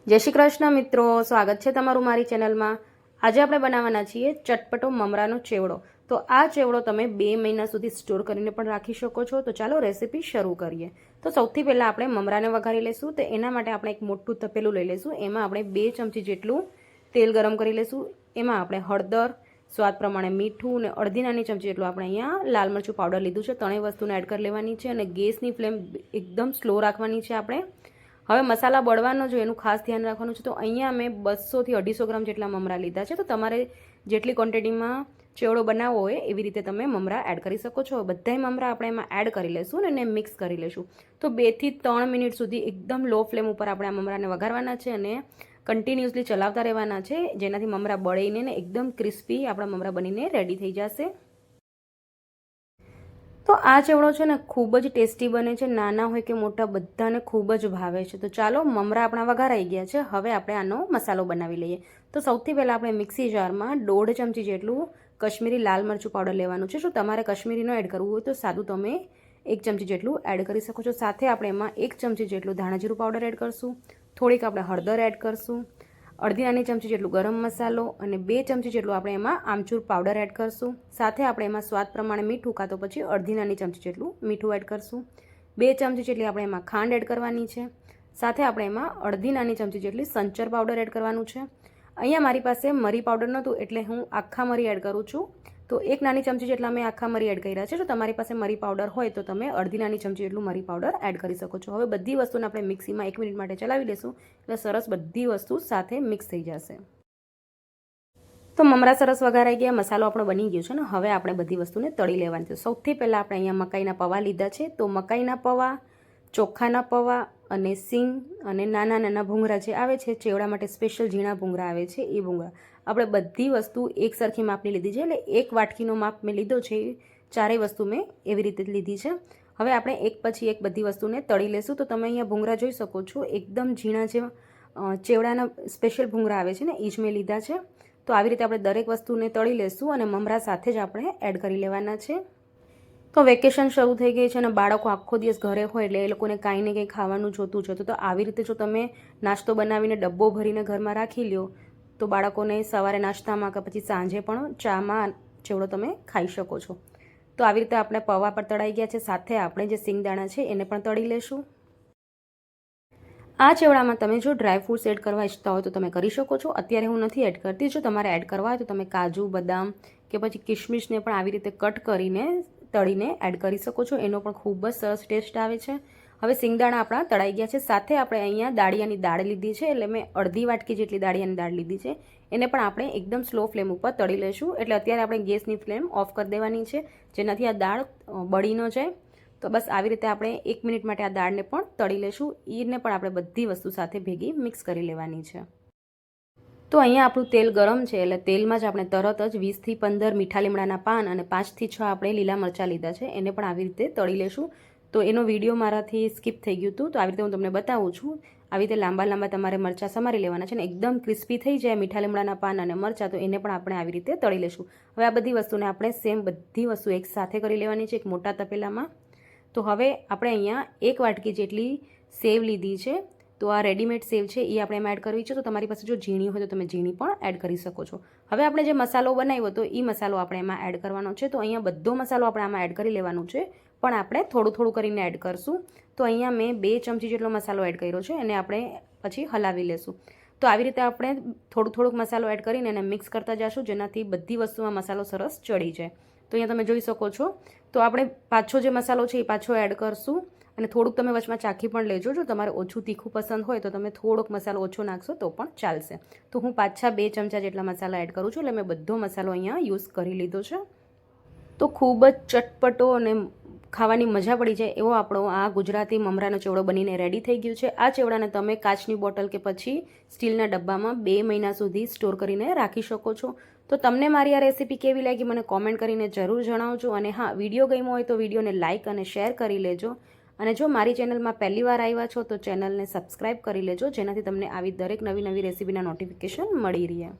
જય શ્રી કૃષ્ણ મિત્રો, સ્વાગત છે તમારું મારી ચેનલમાં। આજે આપણે બનાવવાના છીએ ચટપટો મમરાનો ચેવડો। તો આ ચેવડો તમે 2 મહિના સુધી સ્ટોર કરીને પણ રાખી શકો છો। તો ચાલો રેસીપી શરૂ કરીએ। તો સૌથી પહેલાં આપણે મમરાને વઘારી લઈશું। તો એના માટે આપણે એક મોટું તપેલું લઈ લઈશું। એમાં આપણે 2 ચમચી જેટલું તેલ ગરમ કરી લઈશું। એમાં આપણે હળદર, સ્વાદ પ્રમાણે મીઠું અને અડધી નાની ચમચી જેટલું આપણે અહીંયા લાલ મરચું પાવડર લીધું છે। ત્રણેય વસ્તુને એડ કરી લેવાની છે અને ગેસની ફ્લેમ એકદમ સ્લો રાખવાની છે આપણે। હવે મસાલા બળવાનો જોઈએ એનું ખાસ ધ્યાન રાખવાનું છે। તો અહીંયા મેં 200 થી 250 ગ્રામ જેટલા મમરા લીધા છે। તો તમારે જેટલી ક્વોન્ટિટીમાં ચેવડો બનાવવો હોય એવી રીતે તમે મમરા એડ કરી શકો છો। બધાય મમરા આપણે એમાં એડ કરી લઈશું અને મિક્સ કરી લઈશું। તો 2 થી 3 મિનિટ સુધી એકદમ લો ફ્લેમ ઉપર આપણે આ મમરાને વઘારવાના છે અને કન્ટિન્યુઅસલી ચલાવતા રહેવાના છે, જેનાથી મમરા બળીને ને એકદમ ક્રિસ્પી આપણા મમરા બનીને રેડી થઈ જશે। તો આ ચેવડો છે ને ખૂબ જ ટેસ્ટી બને છે, નાના હોય કે મોટા બધાને ખૂબ જ ભાવે છે। તો ચાલો મમરા આપણા વઘારાઈ ગયા છે, હવે આપણે આનો મસાલો બનાવી લઈએ। તો સૌથી પહેલાં આપણે મિક્સી જારમાં 1.5 ચમચી જેટલું કશ્મીરી લાલ મરચું પાવડર લેવાનું છે। જો તમારે કશ્મીરીનો એડ કરવું હોય તો સાદું તમે 1 ચમચી જેટલું એડ કરી શકો છો। સાથે આપણે એમાં 1 ચમચી જેટલું ધાણાજીરું પાવડર એડ કરશું, થોડીક આપણે હળદર એડ કરશું, અડધી નાની ચમચી જેટલું ગરમ મસાલો અને 2 ચમચી જેટલું આપણે એમાં આમચૂર પાવડર એડ કરશું। સાથે આપણે એમાં સ્વાદ પ્રમાણે મીઠું કાં તો પછી અડધી નાની ચમચી જેટલું મીઠું એડ કરશું। 2 ચમચી જેટલી આપણે એમાં ખાંડ એડ કરવાની છે। સાથે આપણે એમાં અડધી નાની ચમચી જેટલી સંચર પાવડર એડ કરવાનું છે। અહીંયા મારી પાસે મરી પાવડર નહોતું એટલે હું આખા મરી એડ કરું છું। તો 1 નાની ચમચી જેટલા મેં આખા મરી એડ કર્યા છે। જો તમારી પાસે મરી પાવડર હોય તો તમે અડધી નાની ચમચી જેટલું મરી પાવડર એડ કરી શકો છો। હવે બધી વસ્તુને આપણે મિક્સીમાં 1 મિનિટ માટે ચલાવી લઈશું એટલે સરસ બધી વસ્તુ સાથે મિક્સ થઈ જશે। તો મમરા સરસ વઘારાઈ ગયા, મસાલો આપણો બની ગયો છે ને હવે આપણે બધી વસ્તુને તળી લેવાની છે। સૌથી પહેલાં આપણે અહીંયા મકાઈના પૌવા લીધા છે। તો મકાઈના પૌવા, ચોખાના પૌવા અને સિંગ અને નાના નાના ભૂંગળા જે આવે છે ચેવડા માટે સ્પેશિયલ ઝીણા ભૂંગળા આવે છે એ ભૂંગળા આપણે બધી વસ્તુ એક સરખી માપની લીધી છે। એટલે 1 વાટકીનો માપ મેં લીધો છે, ચારેય વસ્તુ મેં એવી રીતે જ લીધી છે। હવે આપણે એક પછી એક બધી વસ્તુને તળી લેશું। તો તમે અહીંયા ભૂંગળા જોઈ શકો છો, એકદમ ઝીણા જે ચેવડાના સ્પેશિયલ ભૂંગળા આવે છે ને એ જ મેં લીધા છે। તો આવી રીતે આપણે દરેક વસ્તુને તળી લેશું અને મમરા સાથે જ આપણે એડ કરી લેવાના છે। તો વેકેશન શરૂ થઈ ગઈ છે અને બાળકો આખો દિવસ ઘરે હોય એટલે એ લોકોને કાંઈ ને કંઈ ખાવાનું જોતું છે। તો આવી રીતે જો તમે નાસ્તો બનાવીને ડબ્બો ભરીને ઘરમાં રાખી લ્યો તો બાળકોને સવારે નાસ્તામાં કે પછી સાંજે પણ ચામાં ચેવડો તમે ખાઈ શકો છો। તો આવી રીતે આપણે પૌવા પર તળાઈ ગયા છે, સાથે આપણે જે સિંગદાણા છે એને પણ તળી લેશું। આ ચેવડામાં તમે જો ડ્રાય ફ્રૂટ્સ એડ કરવા ઈચ્છતા હોય તો તમે કરી શકો છો। અત્યારે હું નથી એડ કરતી, જો તમારે એડ કરવા હોય તો તમે કાજુ, બદામ કે પછી કિશમિશને પણ આવી રીતે કટ કરીને તળીને એડ કરી શકો છો, એનો પણ ખૂબ જ સરસ ટેસ્ટ આવે છે। હવે સિંગદાણા આપણા તળાઈ ગયા છે, સાથે આપણે અહીંયા દાળિયાની દાળ લીધી છે, એટલે મેં અડધી વાટકી જેટલી દાળિયાની દાળ લીધી છે, એને પણ આપણે એકદમ સ્લો ફ્લેમ ઉપર તળી લઈશું। એટલે અત્યારે આપણે ગેસની ફ્લેમ ઓફ કરી દેવાની છે, જેનાથી આ દાળ બળી ન જાય। તો બસ આવી રીતે આપણે 1 મિનિટ માટે આ દાળને પણ તળી લઈશું, એને પણ આપણે બધી વસ્તુ સાથે ભેગી મિક્સ કરી લેવાની છે। તો અહીંયા આપણું તેલ ગરમ છે એટલે તેલમાં જ આપણે તરત જ 20 થી 15 મીઠા લીમડાના પાન અને 5 થી 6 આપણે લીલા મરચાં લીધા છે, એને પણ આવી રીતે તળી લેશું। તો એનો વિડીયો મારાથી સ્કીપ થઈ ગયું હતું, તો આવી રીતે હું તમને બતાવું છું। આવી રીતે લાંબા લાંબા તમારે મરચાં સમારી લેવાના છે ને એકદમ ક્રિસ્પી થઈ જાય મીઠા લીમડાના પાન અને મરચાં, તો એને પણ આપણે આવી રીતે તળી લેશું। હવે આ બધી વસ્તુને આપણે સેમ બધી વસ્તુ એક સાથે કરી લેવાની છે એક મોટા તપેલામાં। તો હવે આપણે અહીંયા 1 વાટકી જેટલી સેવ લીધી છે। તો આ રેડીમેડ સેવ છે એ આપણે એમાં એડ કરવી છે। તો તમારી પાસે જો ઝીણી હોય તો તમે ઝીણી પણ એડ કરી શકો છો। હવે આપણે જે મસાલો બનાવ્યો તો એ મસાલો આપણે એમાં એડ કરવાનો છે। તો અહીંયા બધો મસાલો આપણે આમાં એડ કરી લેવાનું છે, પણ આપણે થોડું થોડું કરીને એડ કરશું। તો અહીંયા મેં 2 ચમચી જેટલો મસાલો એડ કર્યો છે અને આપણે પછી હલાવી લેશું। તો આવી રીતે આપણે થોડુંક મસાલો એડ કરીને એને મિક્સ કરતા જશું, જેનાથી બધી વસ્તુમાં મસાલો સરસ ચડી જાય। તો અહીંયા તમે જોઈ શકો છો। તો આપણે પાછો જે મસાલો છે એ પાછો એડ કરશું અને થોડુંક તમે વચમાં ચાખી પણ લેજો। જો તમારે ઓછું તીખું પસંદ હોય તો તમે થોડોક મસાલો ઓછો નાખશો તો પણ ચાલશે। તો હું પાછા 2 ચમચા જેટલા મસાલા એડ કરું છું, એટલે મેં બધો મસાલો અહીંયા યુઝ કરી લીધો છે। તો ખૂબ જ ચટપટો અને ખાવાની મજા પડી જાય એવો આપણો આ ગુજરાતી મમરાનો ચેવડો બનીને રેડી થઈ ગયું છે। આ ચેવડાને તમે કાચની બોટલ કે પછી સ્ટીલના ડબ્બામાં 2 મહિના સુધી સ્ટોર કરીને રાખી શકો છો। તો તમને મારી આ રેસીપી કેવી લાગી મને કોમેન્ટ કરીને જરૂર જણાવજો। અને હા, વિડીયો ગમ્યો હોય તો વિડીયોને લાઇક અને શેર કરી લેજો। અને જો મારી ચેનલમાં પહેલી વાર આવ્યા છો તો ચેનલને સબસ્ક્રાઈબ કરી લેજો, જેનાથી તમને આવી દરેક નવી રેસીપીના નોટિફિકેશન મળી રહે।